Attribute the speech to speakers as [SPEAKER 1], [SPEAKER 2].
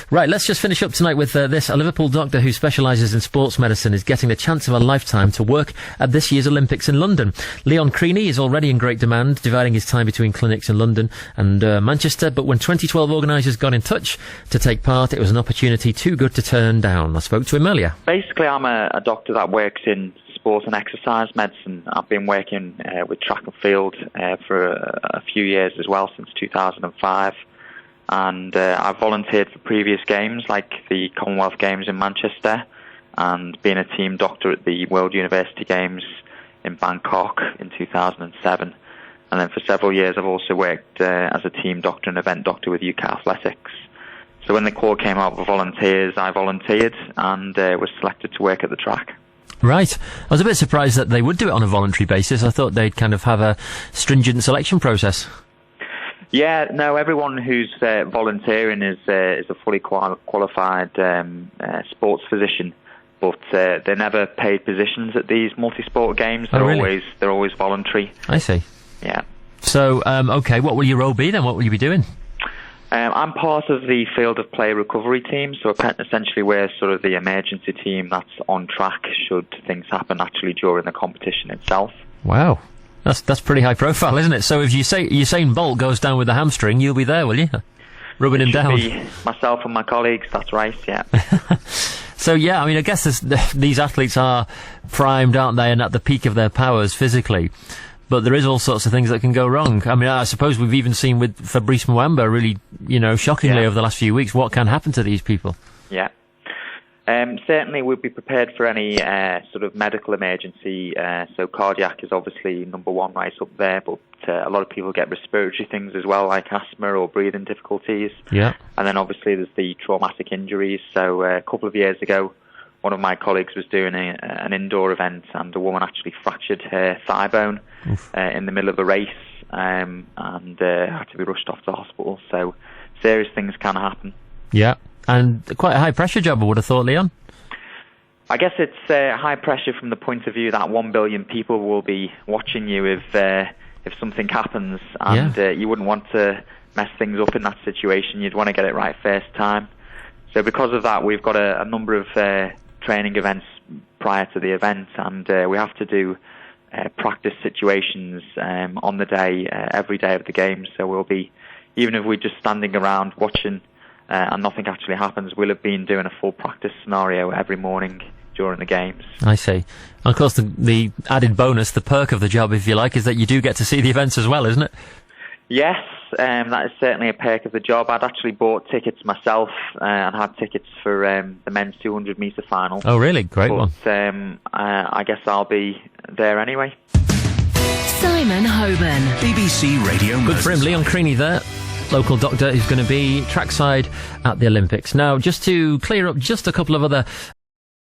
[SPEAKER 1] Right, let's just finish up tonight with this. A Liverpool doctor who specialises in sports medicine is getting the chance of a lifetime to work at this year's Olympics in London. Leon Creaney is already in great demand, dividing his time between clinics in London and Manchester, but when 2012 organisers got in touch to take part, it was an opportunity too good to turn down. I spoke to him earlier.
[SPEAKER 2] Basically, I'm a doctor that works in sport and exercise medicine. I've been working with track and field for a few years as well, since 2005. And I've volunteered for previous games, like the Commonwealth Games in Manchester, and been a team doctor at the World University Games in Bangkok in 2007. And then for several years I've also worked as a team doctor and event doctor with UK Athletics. So when the call came out for volunteers, I volunteered and was selected to work at the track.
[SPEAKER 1] Right. I was a bit surprised that they would do it on a voluntary basis. I thought they'd kind of have a stringent selection process.
[SPEAKER 2] Yeah, no, everyone who's volunteering is a fully qualified sports physician, but they're never paid positions at these multi-sport games. They're always voluntary.
[SPEAKER 1] I see.
[SPEAKER 2] Yeah.
[SPEAKER 1] So, okay, what will your role be then? What will you be doing?
[SPEAKER 2] I'm part of the field of play recovery team, so essentially we're sort of the emergency team that's on track should things happen actually during the competition itself.
[SPEAKER 1] Wow. That's pretty high profile, isn't it? So if Usain Bolt goes down with the hamstring, you'll be there, will you? Rubbing him down.
[SPEAKER 2] Be myself and my colleagues, that's right, yeah.
[SPEAKER 1] So yeah, I mean, I guess these athletes are primed, aren't they, and at the peak of their powers physically. But there is all sorts of things that can go wrong. I mean, I suppose we've even seen with Fabrice Muamba really, shockingly over the last few weeks, what can happen to these people.
[SPEAKER 2] Yeah. Certainly we'd be prepared for any sort of medical emergency. So cardiac is obviously number one right up there, but a lot of people get respiratory things as well, like asthma or breathing difficulties.
[SPEAKER 1] Yeah.
[SPEAKER 2] And then obviously there's the traumatic injuries. So a couple of years ago, one of my colleagues was doing an indoor event and a woman actually fractured her thigh bone in the middle of a race and had to be rushed off to hospital. So serious things can happen.
[SPEAKER 1] Yeah. And quite a high-pressure job, I would have thought, Leon.
[SPEAKER 2] I guess it's high pressure from the point of view that 1 billion people will be watching you if something happens, and you wouldn't want to mess things up in that situation. You'd want to get it right first time. So because of that, we've got a number of training events prior to the event, and we have to do practice situations on the day, every day of the game. So we'll be, even if we're just standing around watching and nothing actually happens, we'll have been doing a full practice scenario every morning during the games.
[SPEAKER 1] I see. And of course, the added bonus, the perk of the job, if you like, is that you do get to see the events as well, isn't it?
[SPEAKER 2] Yes, that is certainly a perk of the job. I'd actually bought tickets myself and had tickets for the men's 200-metre final.
[SPEAKER 1] Oh, really? Great one.
[SPEAKER 2] I guess I'll be there anyway.
[SPEAKER 3] Simon Hoban,
[SPEAKER 4] BBC Radio Merseyside.
[SPEAKER 1] Good for him, Leon Creaney there. Local doctor who's going to be trackside at the Olympics. Now, just to clear up just a couple of other